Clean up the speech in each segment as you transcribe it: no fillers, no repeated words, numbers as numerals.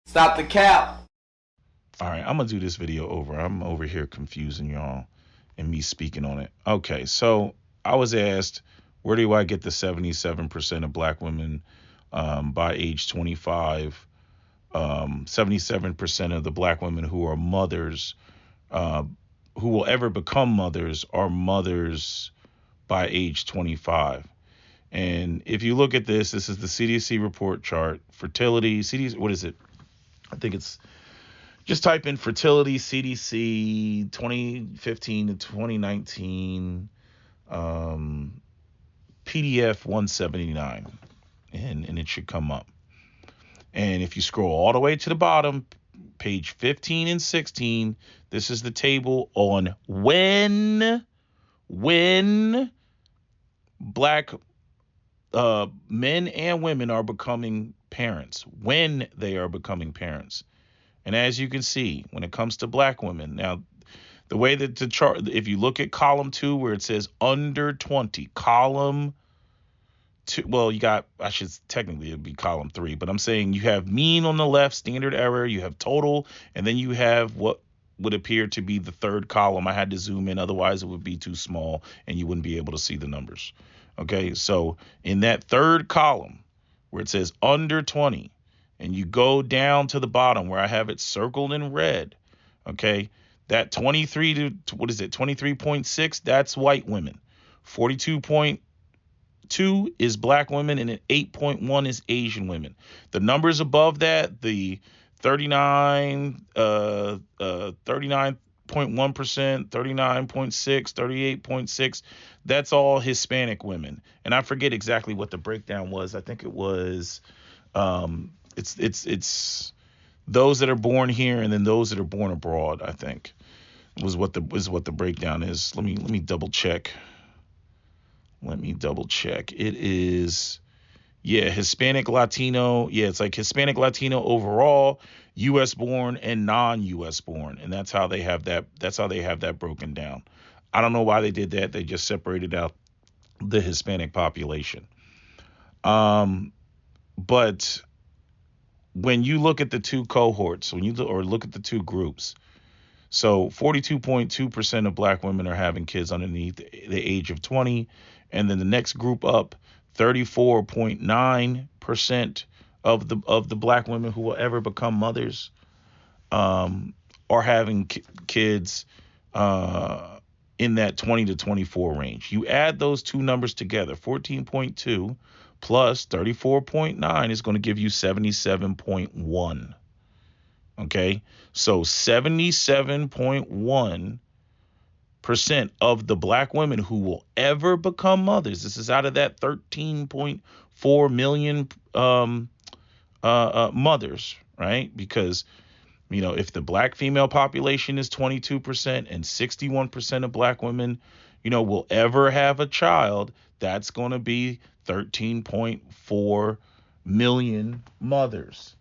Stop the cap. All right, I'm gonna do this video over. I'm over here confusing y'all and me speaking on it. Okay, so I was asked, where do I get the 77% of black women by age 25? 77% of the black women who are mothers, uh, who will ever become mothers, are mothers by age 25. And if you look at this is the CDC report chart. Fertility, CDC, what is it? I think it's just type in fertility CDC 2015 to 2019 PDF 179, and it should come up. And if you scroll all the way to the bottom, page 15 and 16, this is the table on when black men and women are becoming parents, when they are becoming parents. And as you can see, when it comes to black women, now the way that the chart, if you look at column 2 where it says under 20, column 2, well, you got, I should technically it'd be column 3, but I'm saying you have mean on the left, standard error, you have total, and then you have what would appear to be the third column. I had to zoom in, otherwise it would be too small and you wouldn't be able to see the numbers. Okay, so in that third column where it says under 20, and you go down to the bottom where I have it circled in red, okay, that 23 to, what is it, 23.6, that's white women. 42.2 is black women, and then 8.1 is Asian women. The numbers above that, the 39.1%, 39.6, 38.6, that's all Hispanic women. And I forget exactly what the breakdown was. I think it was it's those that are born here and then those that are born abroad, I think was what the breakdown is. Let me double check. It is, yeah, Hispanic, Latino. Yeah, it's like Hispanic, Latino overall, US born and non-US born. And that's how they have that broken down. I don't know why they did that. They just separated out the Hispanic population. But when you look at the two cohorts, look at the two groups, so 42.2% of black women are having kids underneath the age of 20, and then the next group up, 34.9% of the black women who will ever become mothers are having kids in that 20 to 24 range. You add those two numbers together, 14.2 plus 34.9 is going to give you 77.1. Okay, so 77.1% of the black women who will ever become mothers, this is out of that 13.4 million mothers, right? Because, if the black female population is 22% and 61% of black women, will ever have a child, that's going to be 13.4 million mothers.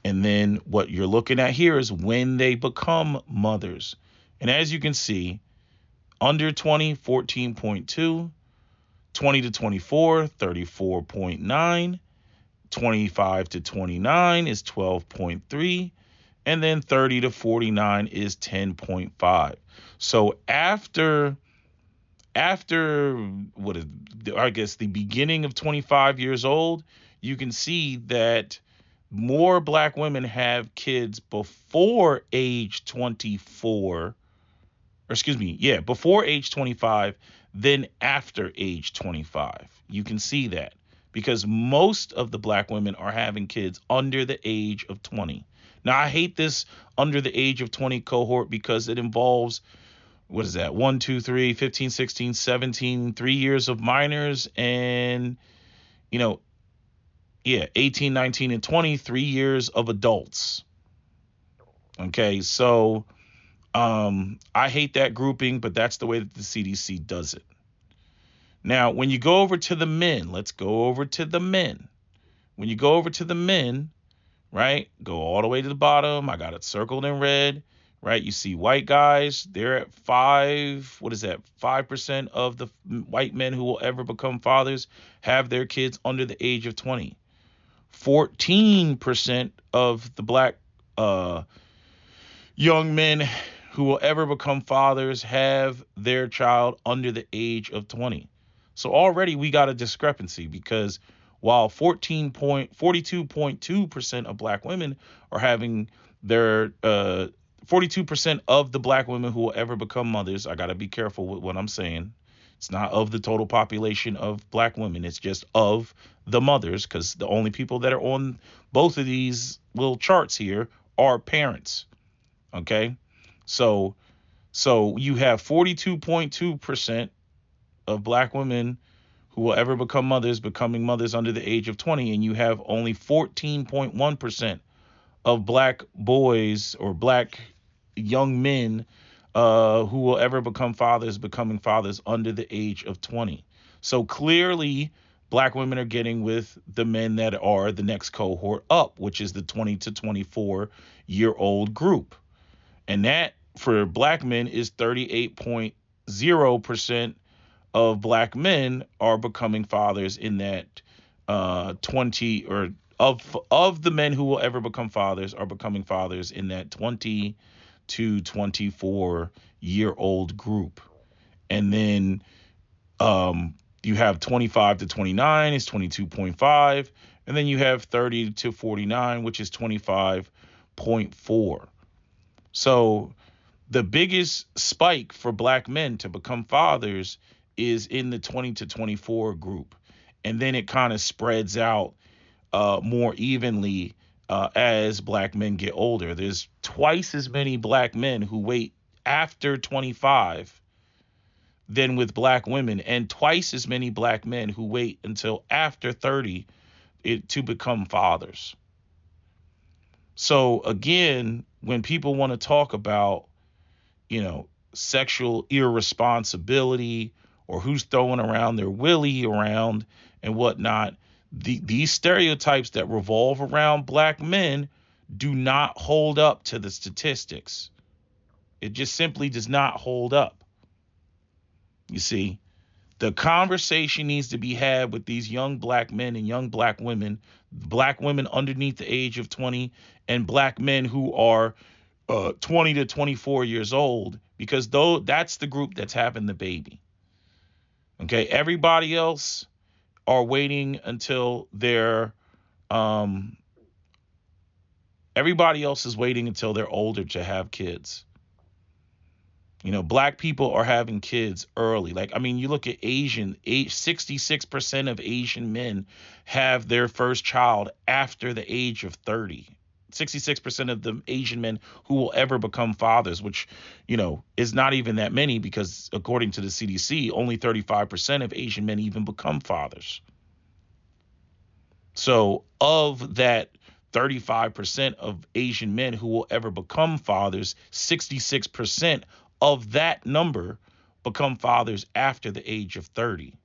And then what you're looking at here is when they become mothers. And as you can see, under 20, 14.2, 20 to 24, 34.9, 25 to 29 is 12.3, and then 30 to 49 is 10.5. So after what is, I guess, the beginning of 25 years old, you can see that more black women have kids before age 24, or before age 25 than after age 25. You can see that because most of the black women are having kids under the age of 20. Now, I hate this under the age of 20 cohort because it involves, what is that? 1, 2, 3, 15, 16, 17, 3 years of minors, and, 18, 19, and 20, 3 years of adults. Okay, so I hate that grouping, but that's the way that the CDC does it. Now, when you go over to the men, let's go over to the men. When you go over to the men, right, go all the way to the bottom. I got it circled in red, right? You see white guys, they're at 5% of the white men who will ever become fathers have their kids under the age of 20. 14% of the black uh, young men who will ever become fathers have their child under the age of 20. So already we got a discrepancy, because while 42.2% of black women are having their 42% of the black women who will ever become mothers, I got to be careful with what I'm saying. It's not of the total population of black women. It's just of the mothers, because the only people that are on both of these little charts here are parents. Okay. So you have 42.2% of black women who will ever become mothers becoming mothers under the age of 20, and you have only 14.1% of black boys or black young men who will ever become fathers becoming fathers under the age of 20. So clearly, black women are getting with the men that are the next cohort up, which is the 20 to 24-year-old group. And that for black men is 38.0% of black men are becoming fathers in that 20, or of the men who will ever become fathers are becoming fathers in that 20 to 24-year-old group. And then you have 25 to 29 is 22.5, and then you have 30 to 49, which is 25.4. So the biggest spike for black men to become fathers is in the 20 to 24 group. And then it kind of spreads out more evenly as black men get older. There's twice as many black men who wait after 25 than with black women, and twice as many black men who wait until after 30 to become fathers. So again, when people want to talk about, sexual irresponsibility, or who's throwing around their willy around and whatnot, these stereotypes that revolve around black men do not hold up to the statistics. It just simply does not hold up. You see, the conversation needs to be had with these young black men and young black women underneath the age of 20, and black men who are 20 to 24 years old, because though that's the group that's having the baby. Okay, everybody else are waiting until they're everybody else is waiting until they're older to have kids. Black people are having kids early. Like, I mean, you look at 66% of Asian men have their first child after the age of 30. 66% of the Asian men who will ever become fathers, which, is not even that many, because according to the CDC, only 35% of Asian men even become fathers. So of that 35% of Asian men who will ever become fathers, 66% of that number become fathers after the age of 30.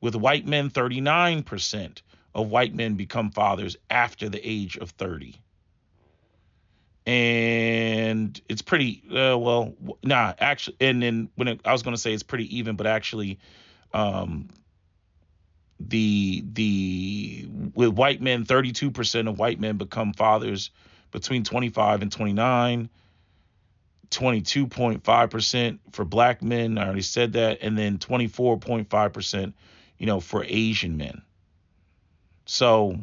With white men, 39% of white men become fathers after the age of 30. And it's pretty, actually, and then I was going to say it's pretty even, but actually, with white men, 32% of white men become fathers between 25 and 29, 22.5% for black men. I already said that. And then 24.5%, for Asian men. So,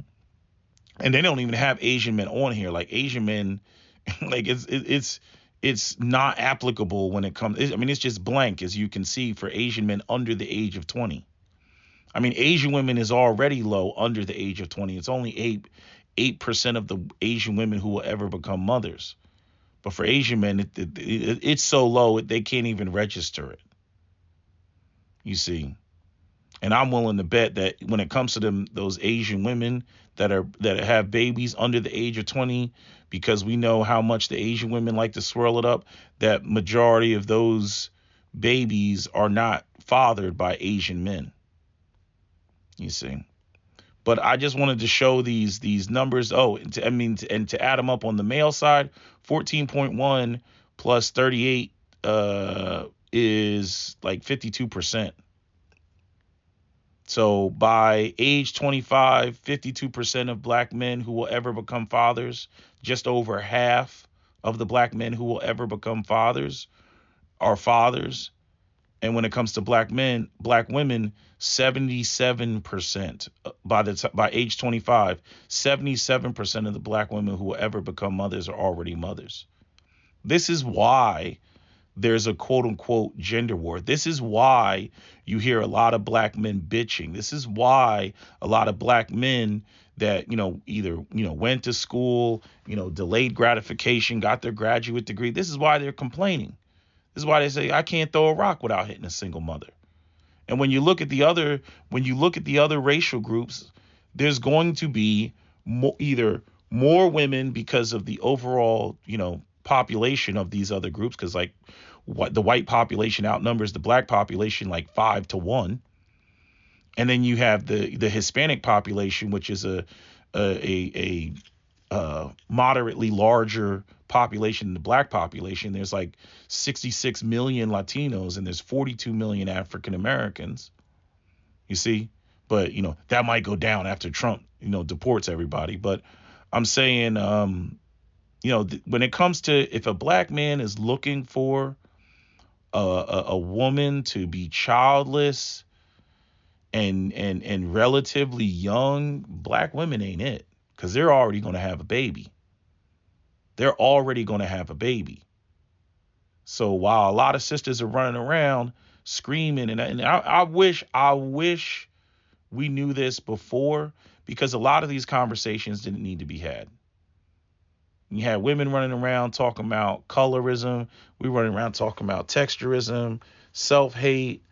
and they don't even have Asian men on here. Like, Asian men, like it's not applicable when it comes. It's just blank, as you can see, for Asian men under the age of 20. Asian women is already low under the age of 20. It's only 8% of the Asian women who will ever become mothers. But for Asian men, it's so low they can't even register it. You see, and I'm willing to bet that when it comes to those Asian women that have babies under the age of 20, because we know how much the Asian women like to swirl it up, that majority of those babies are not fathered by Asian men. You see. But I just wanted to show these numbers. And to add them up on the male side, 14.1 plus 38 is like 52%. So by age 25, 52% of black men who will ever become fathers, just over half of the black men who will ever become fathers are fathers. And when it comes to black men, black women, 77% by age 25, 77% of the black women who will ever become mothers are already mothers. This is why there's a quote unquote gender war. This is why you hear a lot of black men bitching. This is why a lot of black men that, either, went to school, delayed gratification, got their graduate degree. This is why they're complaining. This is why they say, I can't throw a rock without hitting a single mother. And when you look at the other racial groups, there's going to be either more women because of the overall, population of these other groups, because like what the white population outnumbers the black population like 5-1. And then you have the Hispanic population, which is a moderately larger population than the black population. There's like 66 million Latinos and there's 42 million African Americans. You see, but that might go down after Trump, deports everybody. But I'm saying, when it comes to if a black man is looking for a woman to be childless and relatively young, black women ain't it, because they're already going to have a baby. They're already going to have a baby. So while a lot of sisters are running around screaming, and I wish we knew this before, because a lot of these conversations didn't need to be had. You had women running around talking about colorism. We running around talking about texturism, self-hate,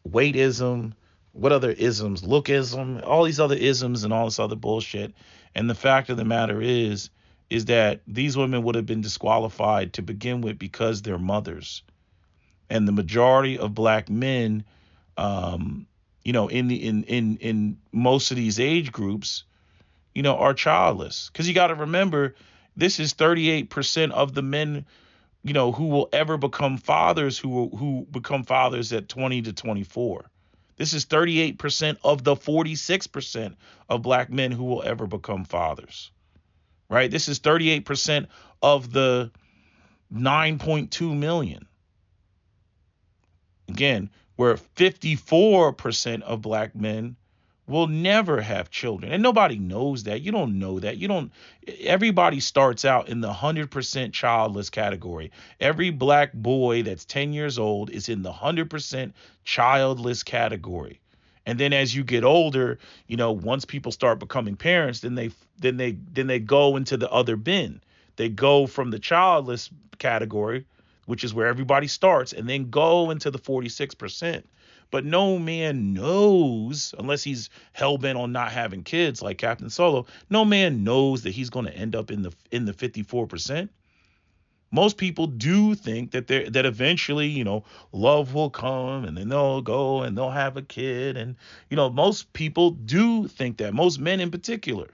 weightism, what other isms, lookism, all these other isms and all this other bullshit. And the fact of the matter is that these women would have been disqualified to begin with because they're mothers. And the majority of black men, in most of these age groups, are childless. Because you got to remember, this is 38% of the men, who will ever become fathers, who become fathers at 20 to 24. This is 38% of the 46% of black men who will ever become fathers. Right? This is 38% of the 9.2 million. Again, where 54% of black men will never have children. And nobody knows that. You don't know that. Everybody starts out in the 100% childless category. Every black boy that's 10 years old is in the 100% childless category. And then as you get older, once people start becoming parents, then they go into the other bin. They go from the childless category, which is where everybody starts, and then go into the 46%. But no man knows, unless he's hell-bent on not having kids like Captain Solo, no man knows that he's going to end up in the 54%. Most people do think that eventually, love will come and then they'll go and they'll have a kid. And, most people do think that, most men in particular.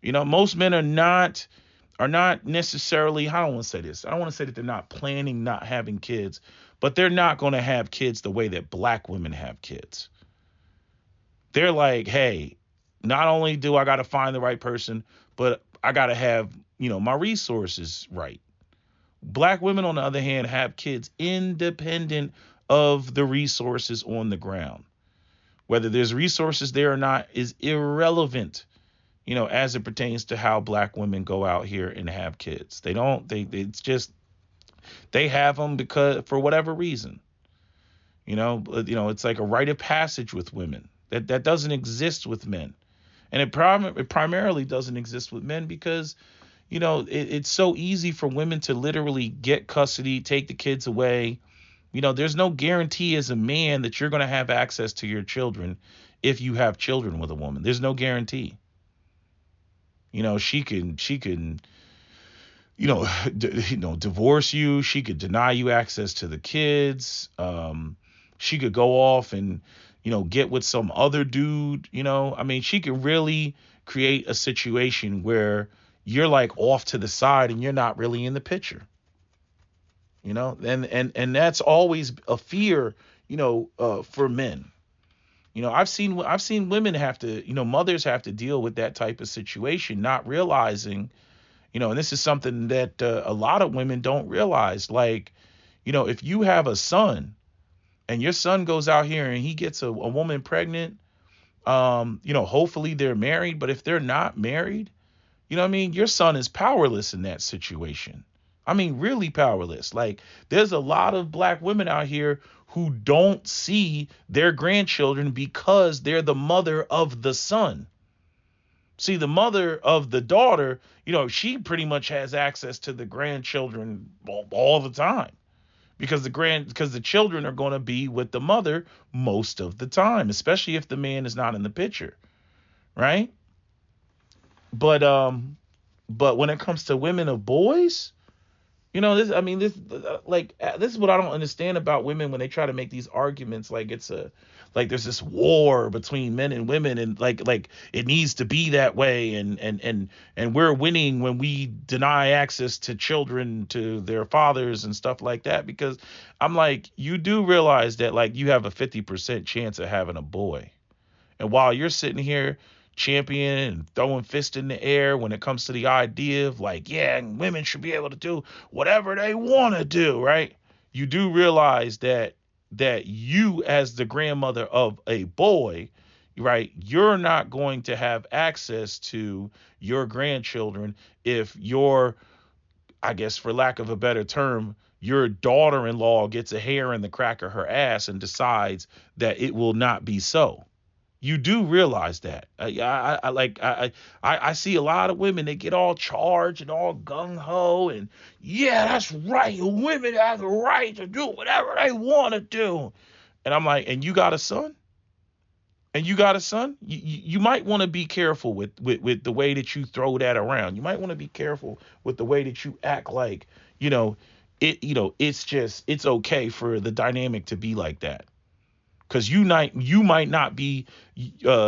Most men are not necessarily, I don't want to say this. I don't want to say that they're not planning not having kids, but they're not going to have kids the way that black women have kids. They're like, hey, not only do I got to find the right person, but I got to have, my resources right. Black women, on the other hand, have kids independent of the resources on the ground. Whether there's resources there or not is irrelevant, as it pertains to how black women go out here and have kids. It's just, they have them because for whatever reason, it's like a rite of passage with women that doesn't exist with men. And it primarily doesn't exist with men because, it's so easy for women to literally get custody, take the kids away. There's no guarantee as a man that you're going to have access to your children if you have children with a woman. There's no guarantee. She can, divorce you. She could deny you access to the kids. She could go off and, get with some other dude. She could really create a situation where you're like off to the side and you're not really in the picture. And that's always a fear, for men. I've seen women have to, mothers have to deal with that type of situation, not realizing, and this is something that a lot of women don't realize. Like, if you have a son and your son goes out here and he gets a woman pregnant, hopefully they're married, but if they're not married, what I mean? Your son is powerless in that situation. I mean, really powerless. Like, there's a lot of black women out here who don't see their grandchildren because they're the mother of the son. See, the mother of the daughter, she pretty much has access to the grandchildren all the time because the children are going to be with the mother most of the time, especially if the man is not in the picture, right? But when it comes to women of boys, this is what I don't understand about women when they try to make these arguments like there's this war between men and women, and like it needs to be that way, and we're winning when we deny access to children to their fathers and stuff like that, because I'm like, you do realize that, like, you have a 50% chance of having a boy. And while you're sitting here championing and throwing fists in the air when it comes to the idea of, like, yeah, women should be able to do whatever they want to do, right? You do realize that you, as the grandmother of a boy, right, you're not going to have access to your grandchildren if your, I guess, for lack of a better term, your daughter-in-law gets a hair in the crack of her ass and decides that it will not be so. You do realize that. I see a lot of women that get all charged and all gung ho, and yeah, that's right. Women have the right to do whatever they want to do. And I'm like, and you got a son? And you got a son? You might want to be careful with the way that you throw that around. You might want to be careful with the way that you act, like, it's okay for the dynamic to be like that. Because you might not be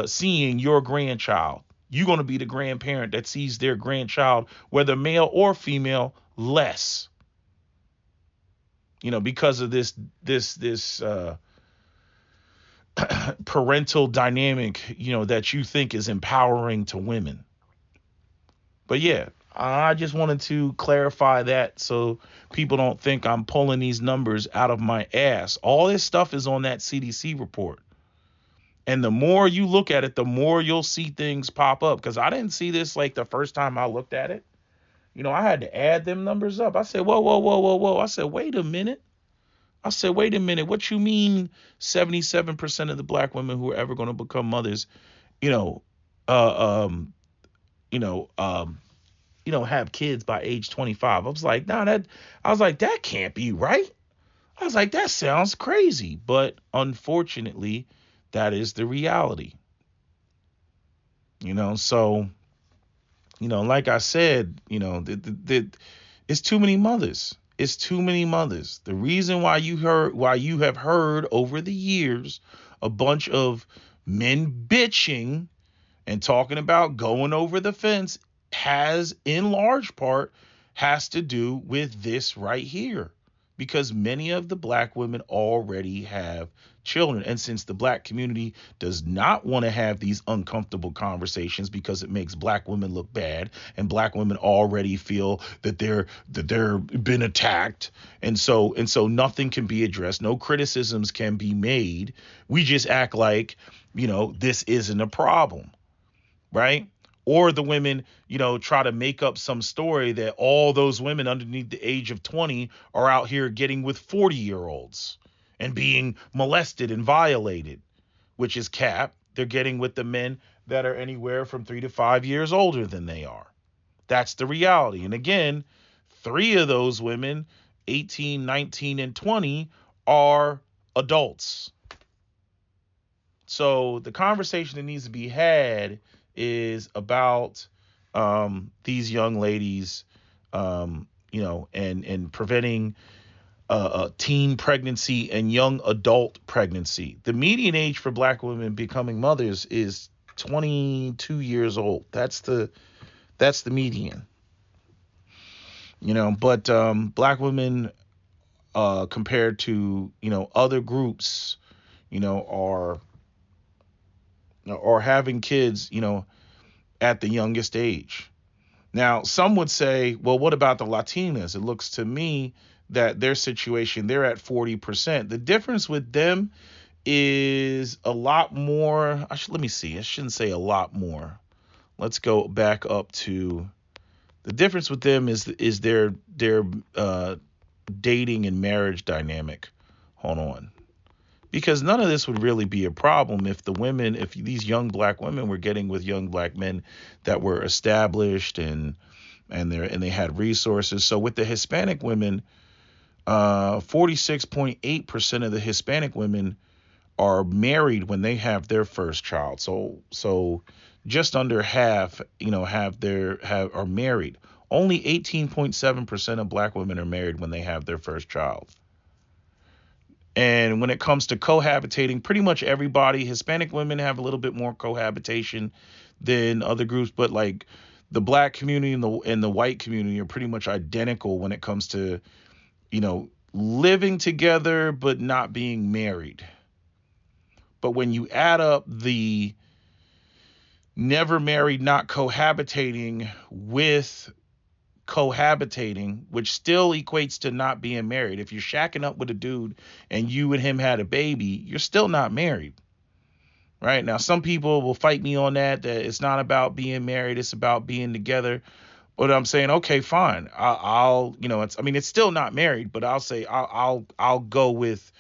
seeing your grandchild. You're going to be the grandparent that sees their grandchild, whether male or female, less. Because of this parental dynamic, that you think is empowering to women. But yeah, I just wanted to clarify that so people don't think I'm pulling these numbers out of my ass. All this stuff is on that CDC report. And the more you look at it, the more you'll see things pop up. Because I didn't see this like the first time I looked at it. I had to add them numbers up. I said, whoa, whoa, whoa, whoa, whoa. I said, wait a minute. Wait a minute. What you mean 77% of the black women who are ever going to become mothers, you know, uh, um, you know, um, have kids by age 25? I was like, that can't be right. I was like, that sounds crazy. But unfortunately, that is the reality. So, like I said, it's too many mothers. It's too many mothers. The reason why you have heard over the years a bunch of men bitching and talking about going over the fence has, in large part, has to do with this right here, because many of the black women already have children. And since the black community does not want to have these uncomfortable conversations because it makes black women look bad, and black women already feel that they're been attacked, and so nothing can be addressed, no criticisms can be made, we just act like, this isn't a problem, right? Or the women, try to make up some story that all those women underneath the age of 20 are out here getting with 40-year-olds and being molested and violated, which is cap. They're getting with the men that are anywhere from 3 to 5 years older than they are. That's the reality. And again, three of those women, 18, 19, and 20, are adults. So the conversation that needs to be had is about these young ladies, and preventing teen pregnancy and young adult pregnancy. The median age for black women becoming mothers is 22 years old. That's the median. But black women, compared to other groups, are or having kids, at the youngest age. Now, some would say, well, what about the Latinas? It looks to me that their situation, they're at 40%. The difference with them is a lot more. Let me see. I shouldn't say a lot more. Let's go back up to the difference with them is their dating and marriage dynamic. Hold on. Because none of this would really be a problem if these young black women were getting with young black men that were established and they had resources. So with the Hispanic women, 46.8% of the Hispanic women are married when they have their first child. So just under half, are married. Only 18.7% of black women are married when they have their first child. And when it comes to cohabitating, pretty much everybody, Hispanic women have a little bit more cohabitation than other groups, but like the black community and the white community are pretty much identical when it comes to, living together but not being married. But when you add up the never married, not cohabitating with cohabitating, which still equates to not being married. If you're shacking up with a dude and you and him had a baby, you're still not married. Right? Now, some people will fight me on that it's not about being married, it's about being together. But I'm saying, okay, fine. It's still not married, but I'll say I'll go with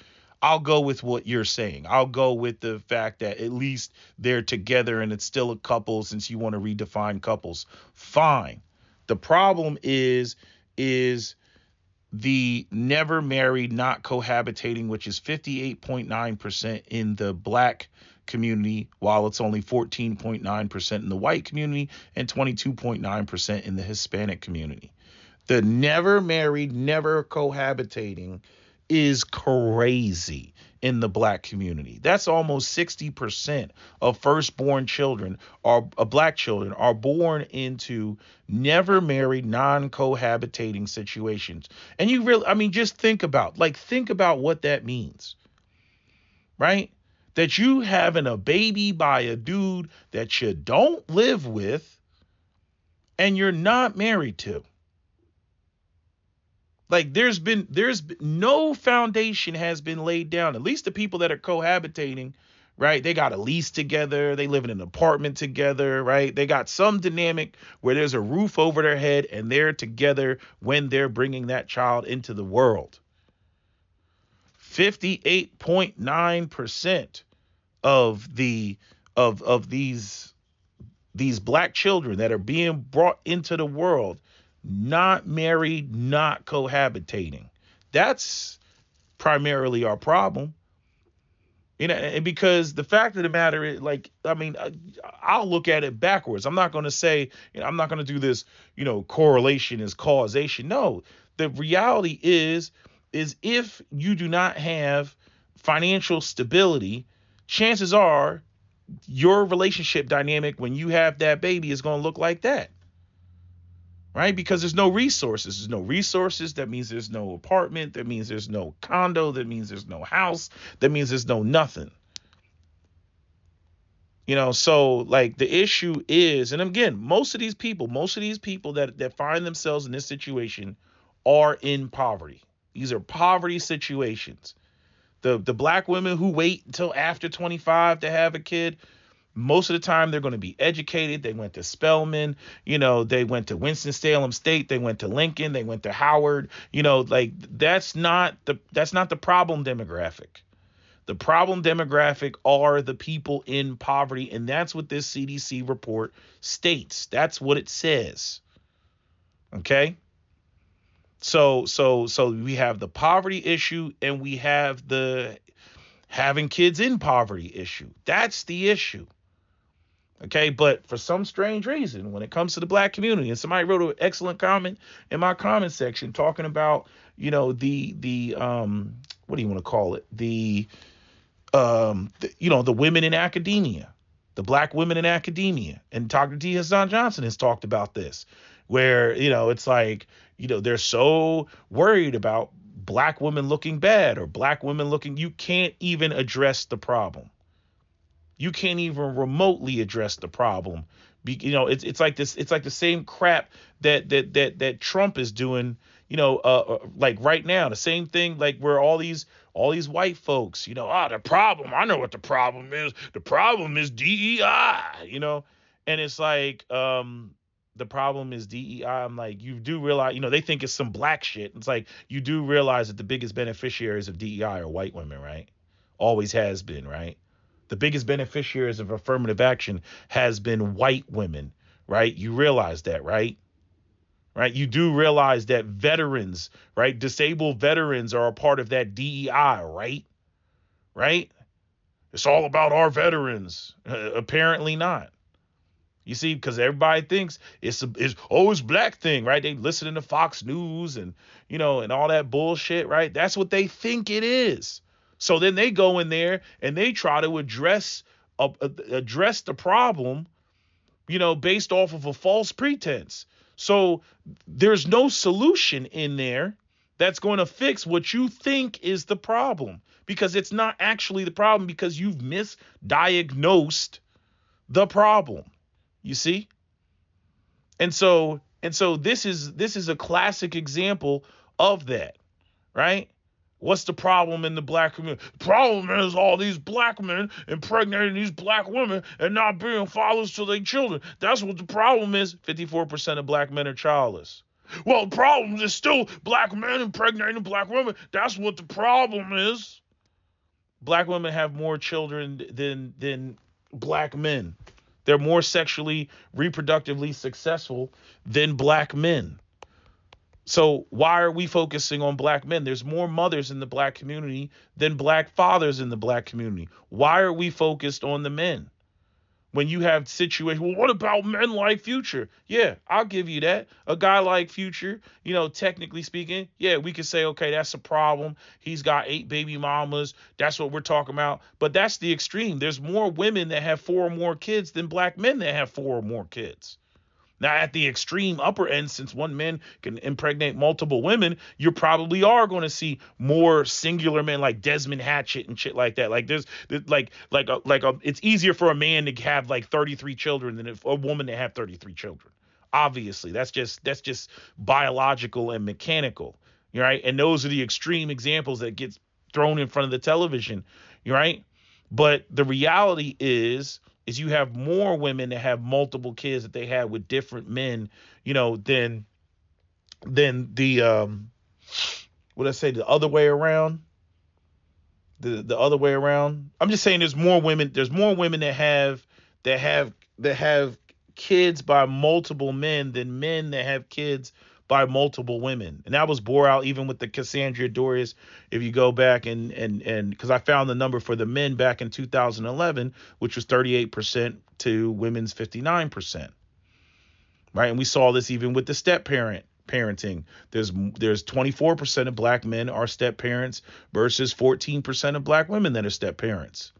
what you're saying. I'll go with the fact that at least they're together and it's still a couple since you want to redefine couples. Fine. The problem is the never married, not cohabitating, which is 58.9% in the black community, while it's only 14.9% in the white community and 22.9% in the Hispanic community. The never married, never cohabitating is crazy in the black community. That's almost 60% of firstborn children black children are born into never married, non-cohabitating situations. And you really, just think about what that means, right? That you having a baby by a dude that you don't live with and you're not married to. Like there's no foundation has been laid down. At least the people that are cohabitating, right? They got a lease together. They live in an apartment together, right? They got some dynamic where there's a roof over their head and they're together when they're bringing that child into the world. 58.9% of these black children that are being brought into the world, not married, not cohabitating. That's primarily our problem. And because the fact of the matter is, I'll look at it backwards. I'm not going to say, I'm not going to do this, correlation is causation. No, the reality is if you do not have financial stability, chances are your relationship dynamic when you have that baby is going to look like that. Right? Because there's no resources. There's no resources. That means there's no apartment. That means there's no condo. That means there's no house. That means there's no nothing. So like the issue is, and again, most of these people that find themselves in this situation are in poverty. These are poverty situations. The black women who wait until after 25 to have a kid, most of the time they're going to be educated. They went to Spelman, they went to Winston-Salem State, they went to Lincoln, they went to Howard, that's not the problem demographic. The problem demographic are the people in poverty, and that's what this CDC report states. That's what it says. Okay? So we have the poverty issue and we have the having kids in poverty issue. That's the issue. Okay, but for some strange reason, when it comes to the black community, and somebody wrote an excellent comment in my comment section talking about, the what do you want to call it? The women in academia, the black women in academia, and Dr. T. Hassan Johnson has talked about this, where it's like they're so worried about black women looking bad or black women looking. You can't even address the problem. You can't even remotely address the problem. It's like this. It's like the same crap that Trump is doing. Like right now, the same thing. Like where all these white folks, the problem. I know what the problem is. The problem is DEI. And it's like the problem is DEI. I'm like, you do realize, they think it's some black shit. It's like you do realize that the biggest beneficiaries of DEI are white women, right? Always has been, right? The biggest beneficiaries of affirmative action has been white women, right? You realize that, right? Right? You do realize that veterans, right? Disabled veterans are a part of that DEI, right? Right? It's all about our veterans. Apparently not. You see, because everybody thinks it's black thing, right? They listen to Fox News and all that bullshit, right? That's what they think it is. So then they go in there and they try to address the problem, based off of a false pretense. So there's no solution in there that's going to fix what you think is the problem, because it's not actually the problem, because you've misdiagnosed the problem. You see? And so this is a classic example of that, right? What's the problem in the black community? The problem is all these black men impregnating these black women and not being fathers to their children. That's what the problem is. 54% of black men are childless. Well, the problem is still black men impregnating black women. That's what the problem is. Black women have more children than black men. They're more sexually, reproductively successful than black men. So why are we focusing on black men? There's more mothers in the black community than black fathers in the black community. Why are we focused on the men? When you have situations, well, what about men like Future? Yeah, I'll give you that. A guy like Future, technically speaking, yeah, we could say, okay, that's a problem. He's got 8 baby mamas. That's what we're talking about. But that's the extreme. There's more women that have 4 or more kids than black men that have 4 or more kids. Now, at the extreme upper end, since one man can impregnate multiple women, you probably are going to see more singular men like Desmond Hatchett and shit like that. Like it's easier for a man to have like 33 children than a woman to have 33 children. Obviously, that's just biological and mechanical, right? And those are the extreme examples that get thrown in front of the television, right? But the reality is you have more women that have multiple kids that they had with different men, than the what I say, the other way around. The other way around. I'm just saying there's more women that have kids by multiple men than men that have kids by multiple women. And that was bore out even with the Cassandra Dorius. If you go back and because I found the number for the men back in 2011, which was 38% to women's 59%. Right. And we saw this even with the parenting. There's 24% of black men are step parents versus 14% of black women that are step parents.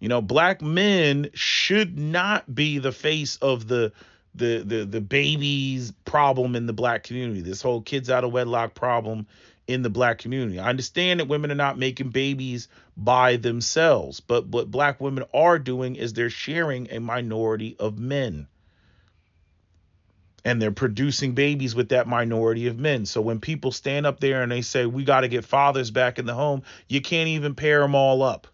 Black men should not be the face of the babies problem in the black community. This whole kids out of wedlock problem in the black community. I understand that women are not making babies by themselves, but what black women are doing is they're sharing a minority of men. And they're producing babies with that minority of men. So when people stand up there and they say, we got to get fathers back in the home, you can't even pair them all up.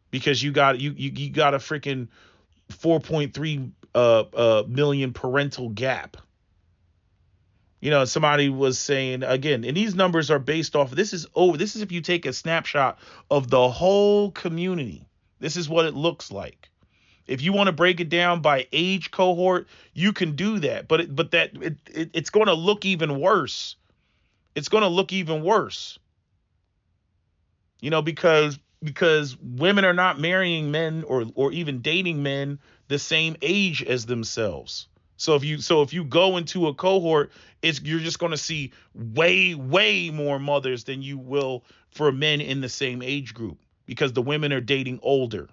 Because you got a freaking 4.3 million parental gap. Somebody was saying again, and these numbers are based off. This is if you take a snapshot of the whole community. This is what it looks like. If you want to break it down by age cohort, you can do that. But it's going to look even worse. It's going to look even worse. Because women are not marrying men or even dating men the same age as themselves. So if you go into a cohort, you're just going to see way more mothers than you will for men in the same age group, because the women are dating older.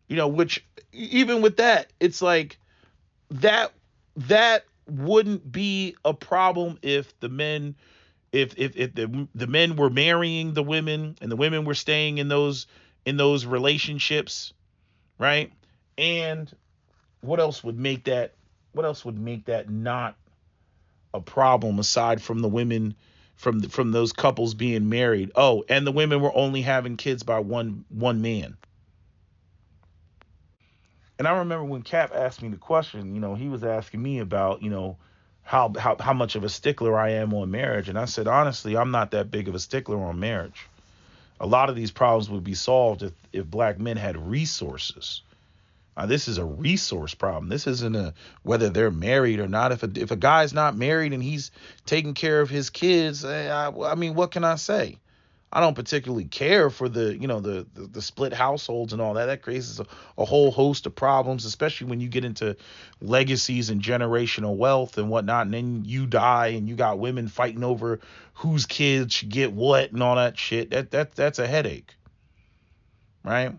Which even with that, it's like that wouldn't be a problem if the men If the men were marrying the women and the women were staying in those relationships, right? And what else would make that what else would make that not a problem aside from the women from those couples being married? Oh, and the women were only having kids by one man. And I remember when Cap asked me the question, he was asking me about, how much of a stickler I am on marriage. And I said, honestly, I'm not that big of a stickler on marriage. A lot of these problems would be solved if black men had resources. This is a resource problem. This isn't a whether they're married or not. If a guy's not married and he's taking care of his kids, I mean, what can I say? I don't particularly care for the split households and all that. That creates a whole host of problems, especially when you get into legacies and generational wealth and whatnot. And then you die and you got women fighting over whose kids should get what and all that shit. That's a headache, right?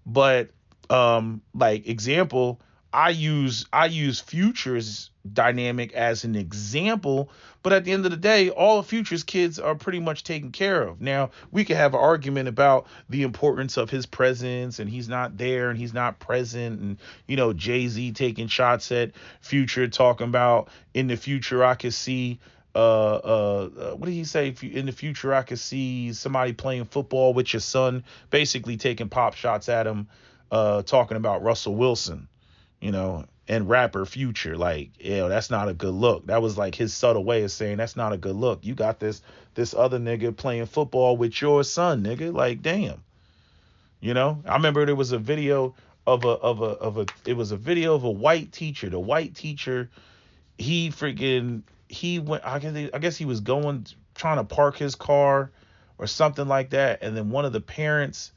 But like example, I use Future's dynamic as an example, but at the end of the day, all of Future's kids are pretty much taken care of. Now, we could have an argument about the importance of his presence and he's not there and he's not present, and Jay-Z taking shots at Future, talking about in the future I could see what did he say? If in the future I could see somebody playing football with your son, basically taking pop shots at him, talking about Russell Wilson, and rapper Future. Like, that's not a good look. That was like his subtle way of saying that's not a good look. You got this other nigga playing football with your son, nigga. Like, damn. I remember there was a video it was a video of a white teacher. The white teacher, he went, I guess he was trying to park his car or something like that, and then one of the parents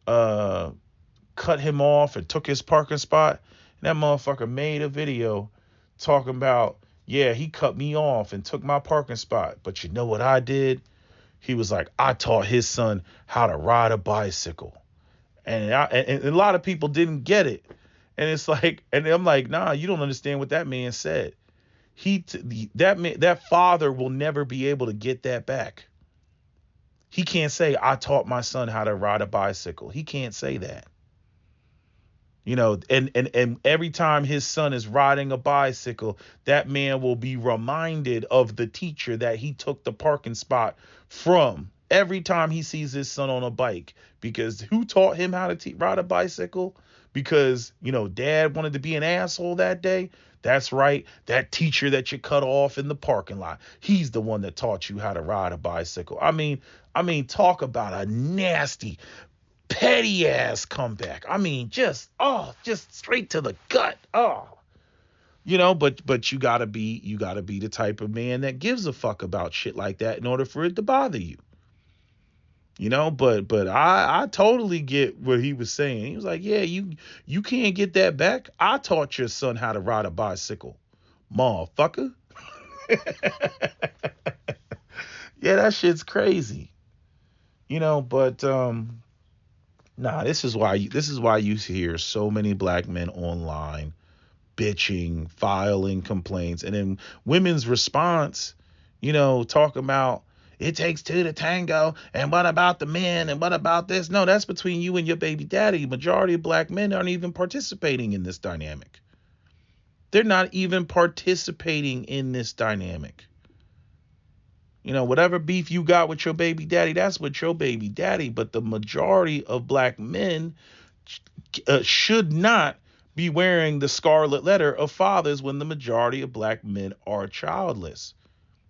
uh cut him off and took his parking spot. And that motherfucker made a video talking about, yeah, he cut me off and took my parking spot, but you know what I did? He was like, I taught his son how to ride a bicycle. And a lot of people didn't get it. And it's like, and I'm like, nah, you don't understand what that man said. That father will never be able to get that back. He can't say, I taught my son how to ride a bicycle. He can't say that. And every time his son is riding a bicycle, that man will be reminded of the teacher that he took the parking spot from every time he sees his son on a bike. Because who taught him how to ride a bicycle? Because, dad wanted to be an asshole that day. That's right. That teacher that you cut off in the parking lot, he's the one that taught you how to ride a bicycle. I mean, talk about a nasty, petty ass comeback. I mean, just straight to the gut. But you gotta be the type of man that gives a fuck about shit like that in order for it to bother you. But I totally get what he was saying. He was like, yeah, you can't get that back. I taught your son how to ride a bicycle, motherfucker. Yeah, that shit's crazy. But nah, this is why you hear so many black men online bitching, filing complaints, and then women's response, talking about it takes two to tango, and what about the men, and what about this? No, that's between you and your baby daddy. Majority of black men aren't even participating in this dynamic. They're not even participating in this dynamic. Whatever beef you got with your baby daddy, that's with your baby daddy. But the majority of black men should not be wearing the scarlet letter of fathers when the majority of black men are childless.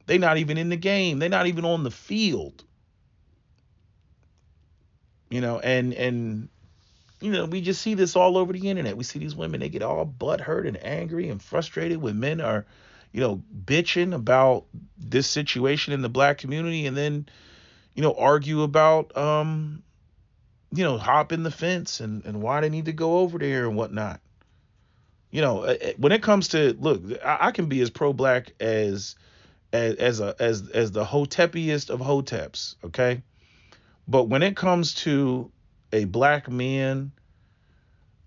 They're not even in the game. They're not even on the field. And we just see this all over the internet. We see these women, they get all butthurt and angry and frustrated when men are, bitching about this situation in the black community, and then, argue about, hopping the fence and why they need to go over there and whatnot. When it comes to, look, I can be as pro-black as the hotepiest of hoteps, okay? But when it comes to a black man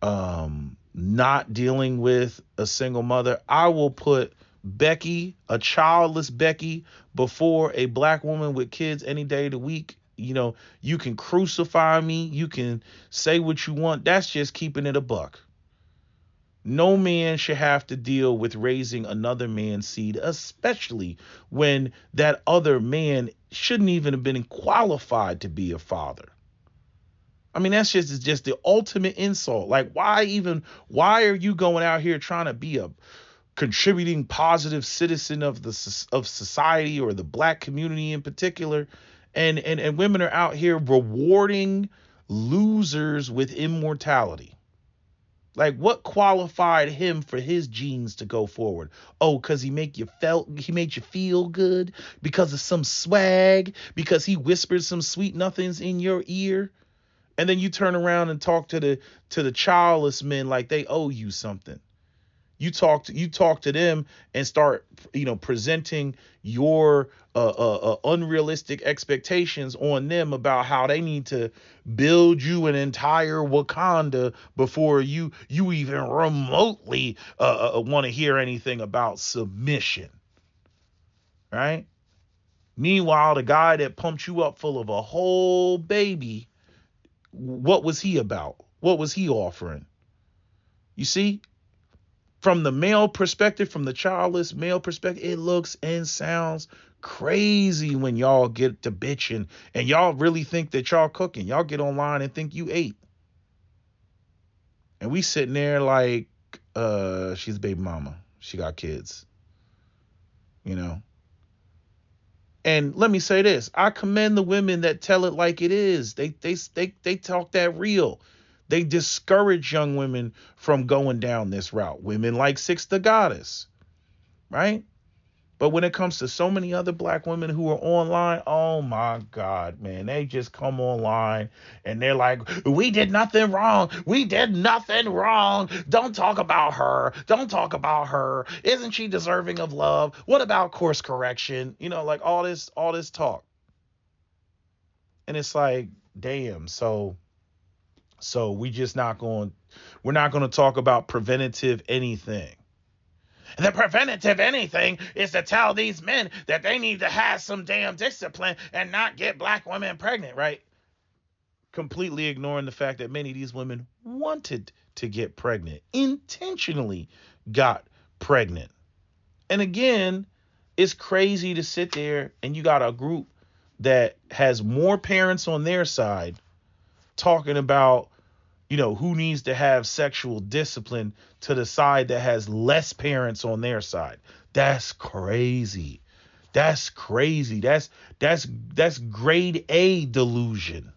not dealing with a single mother, I will put Becky, a childless Becky, before a black woman with kids any day of the week. You can crucify me. You can say what you want. That's just keeping it a buck. No man should have to deal with raising another man's seed, especially when that other man shouldn't even have been qualified to be a father. I mean, that's just the ultimate insult. Like, why are you going out here trying to be a contributing positive citizen of society, or the black community in particular, and women are out here rewarding losers with immortality? Like, what qualified him for his genes to go forward? Oh, because he made you feel good, because of some swag, because he whispered some sweet nothings in your ear, and then you turn around and talk to the childless men like they owe you something. You talk to them and start presenting your unrealistic expectations on them about how they need to build you an entire Wakanda before you even remotely want to hear anything about submission, right? Meanwhile, the guy that pumped you up full of a whole baby, what was he about? What was he offering? You see? From the male perspective, from the childless male perspective, it looks and sounds crazy when y'all get to bitching and y'all really think that y'all cooking. Y'all get online and think you ate. And we sitting there like, she's a baby mama. She got kids, you know. And let me say this. I commend the women that tell it like it is. They talk that real. They discourage young women from going down this route. Women like Six the Goddess, right? But when it comes to so many other black women who are online, oh my God, man, they just come online and they're like, we did nothing wrong. We did nothing wrong. Don't talk about her. Don't talk about her. Isn't she deserving of love? What about course correction? Like all this talk. And it's like, damn, so we're not going to talk about preventative anything. The preventative anything is to tell these men that they need to have some damn discipline and not get black women pregnant, right? Completely ignoring the fact that many of these women wanted to get pregnant, intentionally got pregnant. And again, it's crazy to sit there and you got a group that has more parents on their side talking about who needs to have sexual discipline to the side that has less parents on their side. That's crazy. That's crazy. That's grade A delusion.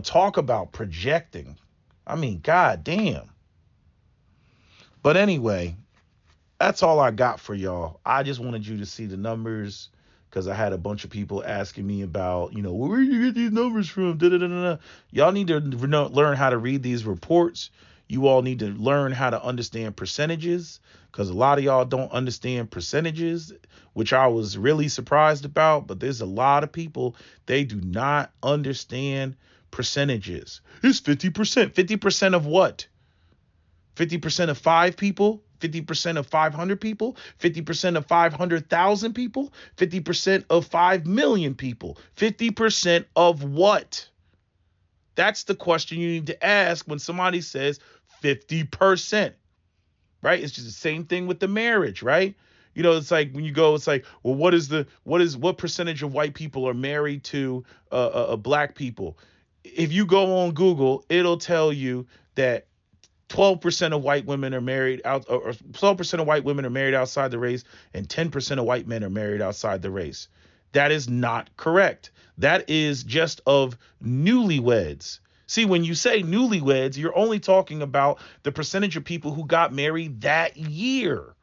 Talk about projecting. I mean, God damn. But anyway, that's all I got for y'all. I just wanted you to see the numbers, because I had a bunch of people asking me about, where do you get these numbers from? Da-da-da-da-da. Y'all need to learn how to read these reports. You all need to learn how to understand percentages, because a lot of y'all don't understand percentages, which I was really surprised about. But there's a lot of people, they do not understand percentages. It's 50%. 50% of what? 50% of 5 people? 50% of 500 people, 50% of 500,000 people, 50% of 5 million people, 50% of what? That's the question you need to ask when somebody says 50%, right? It's just the same thing with the marriage, right? It's like when you go, it's like, well, what percentage of white people are married to black people? If you go on Google, it'll tell you that 12% of white women are married out, or 12% of white women are married outside the race, and 10% of white men are married outside the race. That is not correct. That is just of newlyweds. See, when you say newlyweds, you're only talking about the percentage of people who got married that year.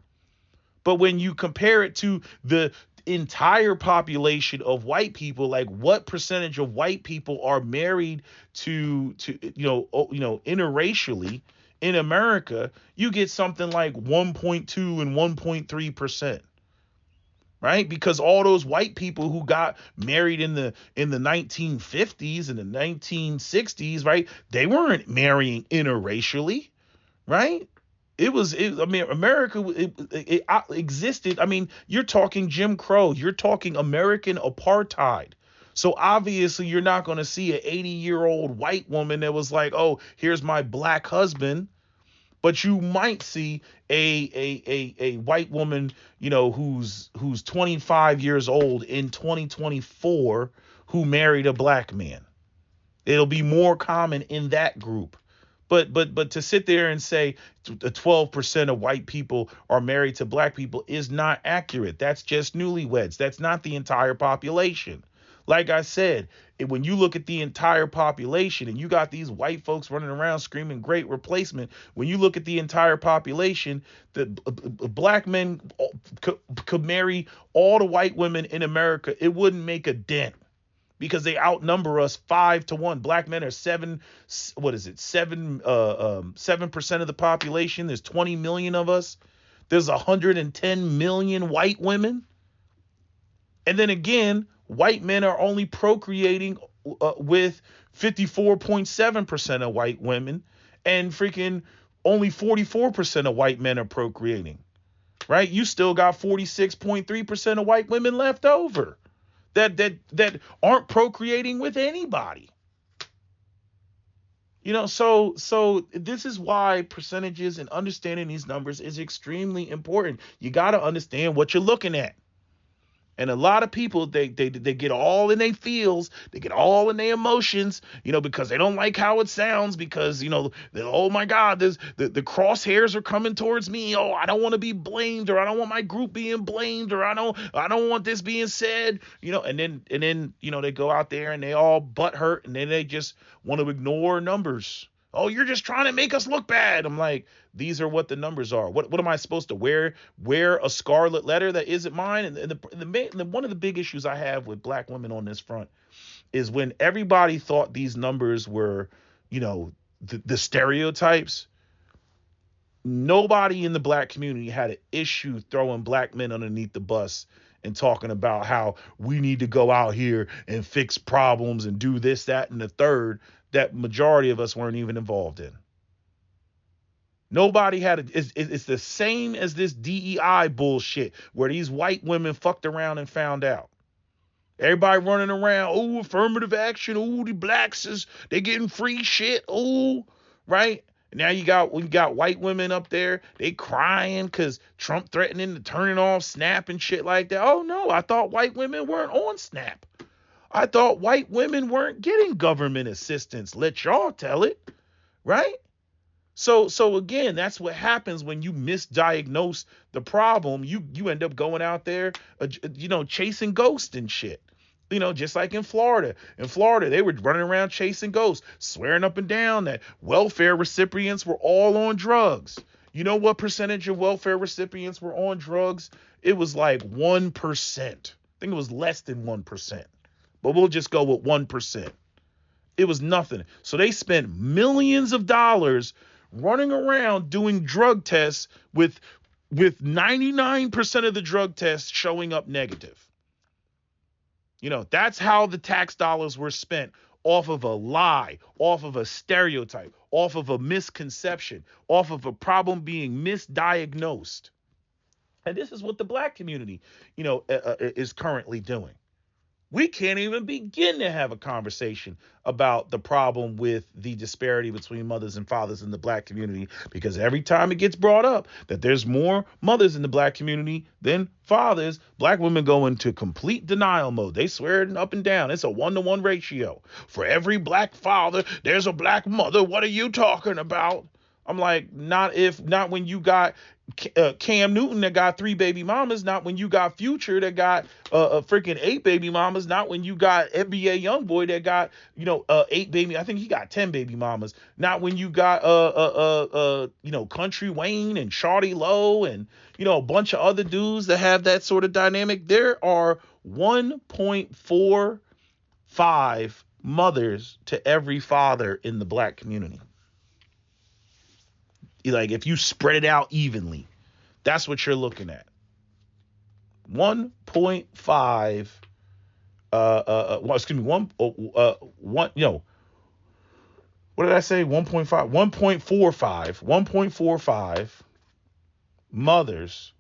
But when you compare it to the entire population of white people, like what percentage of white people are married to interracially in America, you get something like 1.2 and 1.3%. Right? Because all those white people who got married in the 1950s and the 1960s, right? They weren't marrying interracially, right? I mean, America, it existed. I mean, you're talking Jim Crow, you're talking American apartheid. So obviously, you're not going to see an 80-year-old white woman that was like, "Oh, here's my black husband," but you might see a white woman, who's 25 years old in 2024 who married a black man. It'll be more common in that group. But to sit there and say 12% of white people are married to black people is not accurate. That's just newlyweds. That's not the entire population. Like I said, when you look at the entire population and you got these white folks running around screaming great replacement, when you look at the entire population, the black men could marry all the white women in America. It wouldn't make a dent because they outnumber us 5-1. Black men are 7% of the population. There's 20 million of us. There's 110 million white women. And then again, white men are only procreating with 54.7% of white women, and freaking only 44% of white men are procreating, right? You still got 46.3% of white women left over that aren't procreating with anybody. So this is why percentages and understanding these numbers is extremely important. You got to understand what you're looking at. And a lot of people, they get all in their feels, they get all in their emotions, because they don't like how it sounds, because, oh my God, the crosshairs are coming towards me. Oh, I don't want to be blamed, or I don't want my group being blamed, or I don't want this being said, and then, they go out there and they all butt hurt, and then they just want to ignore numbers. Oh, you're just trying to make us look bad. I'm like, these are what the numbers are. What am I supposed to wear? Wear a scarlet letter that isn't mine? And one of the big issues I have with black women on this front is when everybody thought these numbers were, the stereotypes. Nobody in the black community had an issue throwing black men underneath the bus and talking about how we need to go out here and fix problems and do this, that, and the third that majority of us weren't even involved in. Nobody had it's the same as this DEI bullshit where these white women fucked around and found out. Everybody running around, oh, affirmative action, oh, the blacks they getting free shit, oh, right? Now we got white women up there, they crying because Trump threatening to turn it off Snap and shit like that. Oh no, I thought white women weren't on Snap. I thought white women weren't getting government assistance. Let y'all tell it, right? So again, that's what happens when you misdiagnose the problem. You end up going out there, chasing ghosts and shit. Just like in Florida. In Florida, they were running around chasing ghosts, swearing up and down that welfare recipients were all on drugs. You know what percentage of welfare recipients were on drugs? It was like 1%. I think it was less than 1%. But we'll just go with 1%. It was nothing. So they spent millions of dollars running around doing drug tests with 99% of the drug tests showing up negative. That's how the tax dollars were spent, off of a lie, off of a stereotype, off of a misconception, off of a problem being misdiagnosed. And this is what the black community, is currently doing. We can't even begin to have a conversation about the problem with the disparity between mothers and fathers in the black community, because every time it gets brought up that there's more mothers in the black community than fathers, black women go into complete denial mode. They swear it up and down. It's a 1-to-1 ratio. For every black father, there's a black mother. What are you talking about? I'm like, not when you got Cam Newton that got 3 baby mamas, not when you got Future that got a freaking 8 baby mamas, not when you got NBA YoungBoy that got 8 baby. I think he got 10 baby mamas. Not when you got Country Wayne and Shawty Lowe and a bunch of other dudes that have that sort of dynamic. There are 1.45 mothers to every father in the black community. Like, if you spread it out evenly, that's what you're looking at. 1.5 what did I say? 1.5, 1.45 mothers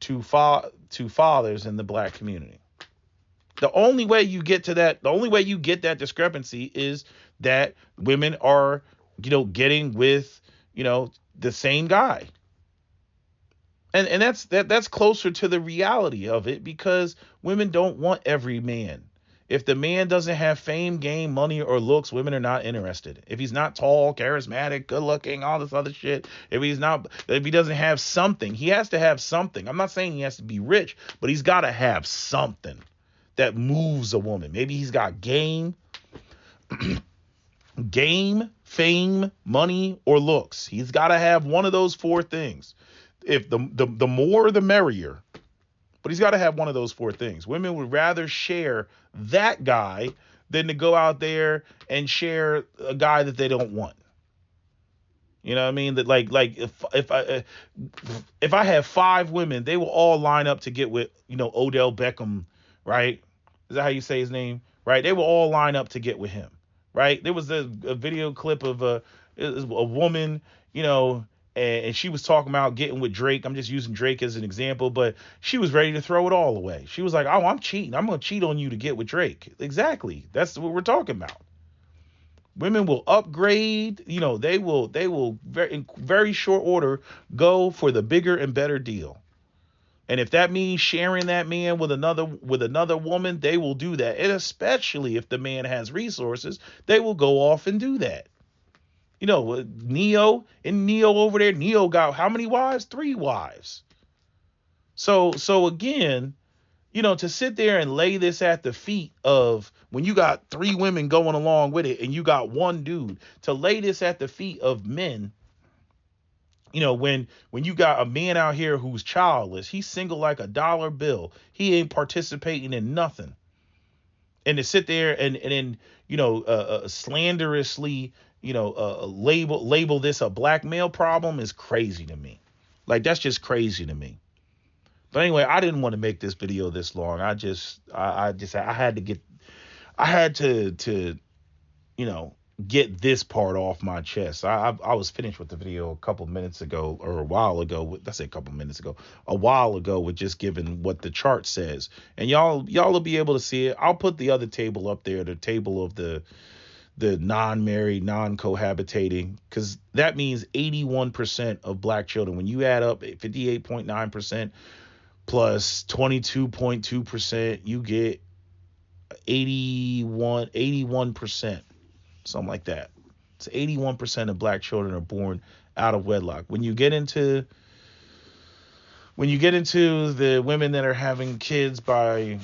to fathers in the black community. The only way you get to that, the only way you get that discrepancy is that women are, getting with, the same guy. And that's closer to the reality of it, because women don't want every man. If the man doesn't have fame, game, money, or looks, women are not interested. If he's not tall, charismatic, good looking, all this other shit, if he doesn't have something, he has to have something. I'm not saying he has to be rich, but he's got to have something that moves a woman. Maybe he's got game, fame, money, or looks. He's got to have one of those four things. If the more, the merrier. But he's got to have one of those four things. Women would rather share that guy than to go out there and share a guy that they don't want. You know what I mean? That like if I have five women, they will all line up to get with, Odell Beckham, right? Is that how you say his name? Right? They will all line up to get with him, right? There was a video clip of a woman, and she was talking about getting with Drake. I'm just using Drake as an example, but she was ready to throw it all away. She was like, "Oh, I'm cheating. I'm gonna cheat on you to get with Drake." Exactly. That's what we're talking about. Women will upgrade. They will in very short order go for the bigger and better deal. And if that means sharing that man with another woman, they will do that. And especially if the man has resources, they will go off and do that. Neo over there, Neo got how many wives? 3 wives. So again, to sit there and lay this at the feet of, when you got 3 women going along with it and you got one dude, to lay this at the feet of men. When you got a man out here who's childless, he's single like a dollar bill. He ain't participating in nothing. And to sit there and then, slanderously, label this a black male problem is crazy to me. Like, that's just crazy to me. But anyway, I didn't want to make this video this long. I had to get this part off my chest. I was finished with the video a couple minutes ago, or a while ago. Let's say a couple minutes ago, a while ago, with just giving what the chart says, and y'all will be able to see it. I'll put the other table up there, the table of the non-married, non-cohabitating, because that means 81% of black children. When you add up 58.9% plus 22.2%, you get 81%. Something like that. It's 81% of black children are born out of wedlock. When you get into the women that are having kids by,